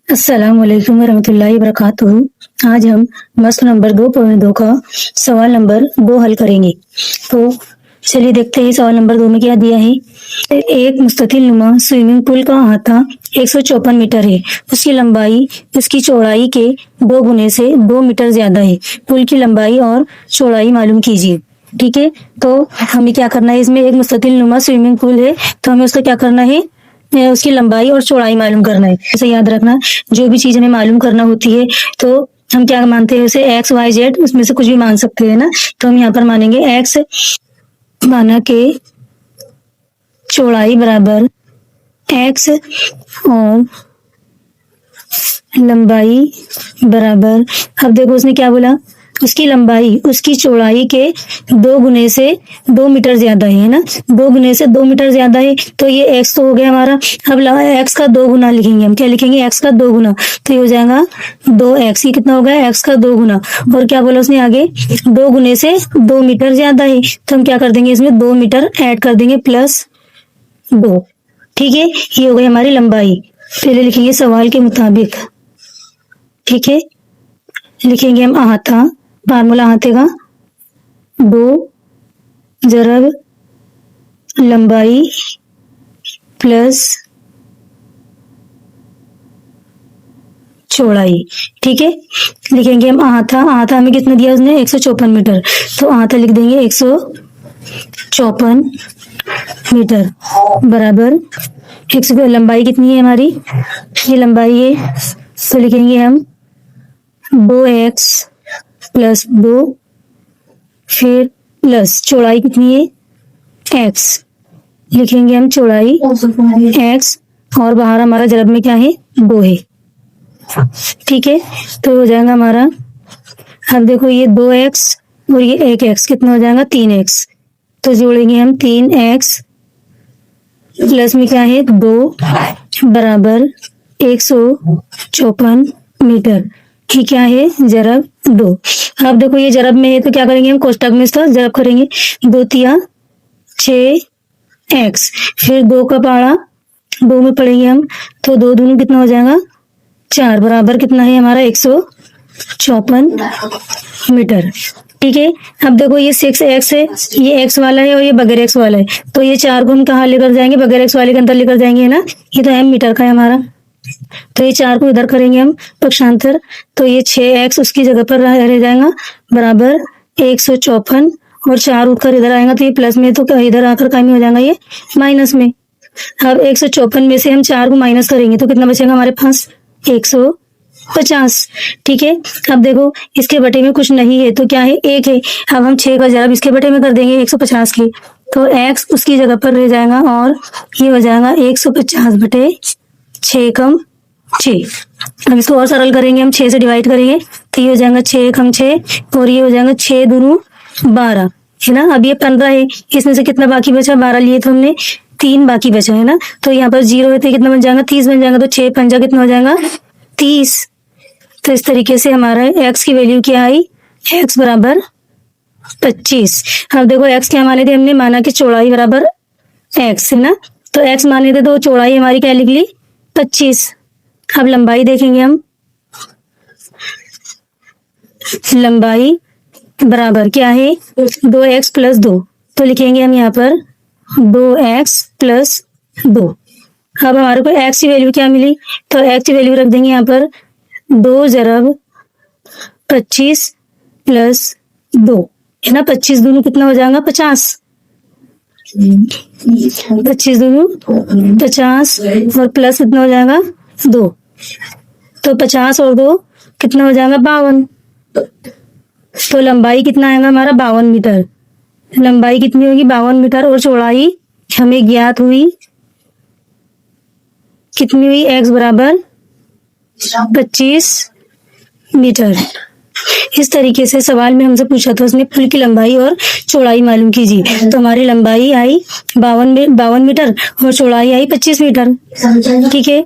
अस्सलाम वालेकुम वरहमतुल्लाहि वबरकातुहू। आज हम मस्त नंबर 2.2 का सवाल नंबर 2 हल करेंगे। तो चलिए देखते हैं सवाल नंबर 2 में क्या दिया है। एक मुस्ततिल नुमा स्विमिंग पूल का अहाता 154 मीटर है। उसकी लंबाई उसकी चौड़ाई के 2 गुने से 2 मीटर ज्यादा है। पुल की लंबाई और चौड़ाई मालूम कीजिए। ठीक है, तो हमें क्या करना है, इसमें एक मुस्ततिल नुमा स्विमिंग पूल है तो हमें उसका क्या करना है, उसकी लंबाई और चौड़ाई मालूम करना है। ऐसे याद रखना, जो भी चीज हमें मालूम करना होती है तो हम क्या मानते हैं उसे, एक्स वाई जेड, उसमें से कुछ भी मान सकते हैं ना। तो हम यहाँ पर मानेंगे एक्स माना के चौड़ाई बराबर एक्स और लंबाई बराबर, अब देखो उसने क्या बोला, उसकी लंबाई उसकी चौड़ाई के 2 गुने से 2 मीटर ज्यादा है ना। 2 गुने से 2 मीटर ज्यादा है तो ये एक्स तो हो गया हमारा। अब एक्स का 2 गुना लिखेंगे हम, क्या लिखेंगे, एक्स का 2 गुना, तो ये हो जाएगा 2x। ये कितना हो गया, एक्स का 2 गुना। और क्या बोला उसने आगे, 2 गुने से 2 मीटर ज्यादा है तो हम क्या कर देंगे, इसमें 2 मीटर ऐड कर देंगे प्लस 2। ठीक है, ये हो गई हमारी लंबाई। पहले लिखेंगे सवाल के मुताबिक। ठीक है, लिखेंगे हम अहाता, फार्मूला अहाते का 2 जरब लंबाई प्लस चौड़ाई। ठीक है, लिखेंगे हम अहाता हमें कितना दिया उसने, 154 मीटर, तो अहाता लिख देंगे 154 मीटर बराबर लंबाई कितनी है हमारी, ये लंबाई है तो लिखेंगे हम 2x प्लस 2, फिर प्लस चौड़ाई कितनी है, x, लिखेंगे हम चौड़ाई x और बाहर हमारा जरब में क्या है, 2 है। ठीक है, तो हो जाएगा हमारा, अब देखो ये 2x और ये 1x कितना हो जाएगा, 3x, तो जोड़ेंगे हम 3x प्लस में क्या है 2 बराबर 154 मीटर, ये क्या है, जरब 2। अब देखो ये जरब में है तो क्या करेंगे हम, कोष्टक में इसका जरब करेंगे, 2 तिया 6x, फिर 2 का पाड़ा 2 में पढ़ेंगे हम तो 2 दूनी कितना हो जाएगा 4, बराबर कितना है हमारा 154 मीटर। ठीक है, अब देखो ये 6x है, ये x वाला है और ये बगैर x वाला है, तो ये 4 को हम कहाँ लेकर जाएंगे, बगैर x वाले के अंदर लेकर जाएंगे है ना। ये तो m मीटर का है हमारा, तो ये 4 को इधर करेंगे हम पक्षांतर, तो ये 6x उसकी जगह पर रह जाएगा बराबर 154, और 4 उठकर इधर आएगा तो ये प्लस में, तो इधर आकर क्या में हो जाएगा, ये माइनस में। अब 154 में से हम 4 को माइनस करेंगे तो कितना बचेगा हमारे पास, 150। ठीक है, अब देखो इसके बटे में कुछ नहीं है तो क्या है, 1 है। अब हम 6 का जवाब इसके बटे में कर देंगे 150 के, तो x उसकी जगह पर रह जाएगा और ये हो जाएगा 150 बटे 6 कम 6। अब इसको और सरल करेंगे हम, 6 से डिवाइड करेंगे तो ये हो जाएगा 6 कम 6 और ये हो जाएगा 6 दूनी 12 है ना। अब ये 15 है, इसमें से कितना बाकी बचा, 12 लिए तो हमने, 3 बाकी बचा है ना, तो यहाँ पर 0 है तो कितना बन जाएगा, 30 बन जाएगा, तो 6 पंजा कितना हो जाएगा 30। तो इस तरीके से हमारा x की वैल्यू क्या आई, x बराबर 25। अब देखो x क्या माने थे हमने, माना कि चौड़ाई बराबर x है ना, तो x माने थे तो चौड़ाई हमारी क्या लिख ली 25। अब लंबाई देखेंगे हम, लंबाई बराबर क्या है 2x प्लस 2, तो लिखेंगे हम यहाँ पर 2x प्लस 2। अब हमारे को x की वैल्यू क्या मिली, तो x की वैल्यू रख देंगे यहाँ पर 2 जरब 25 प्लस 2 है ना, 25 दूनी कितना हो जाएगा 50, 25 दूनी 50 और प्लस कितना हो जाएगा 2, तो 50 और 2 कितना हो जाएगा 52। तो लंबाई कितना आएगा हमारा 52 मीटर, लंबाई कितनी होगी 52 मीटर, और चौड़ाई हमें ज्ञात हुई कितनी हुई, x बराबर 25 मीटर। इस तरीके से सवाल में हमसे पूछा था उसने पुल की लंबाई और चौड़ाई मालूम कीजिए, तो हमारी लंबाई आई 52 मीटर और चौड़ाई आई 25 मीटर। ठीक है।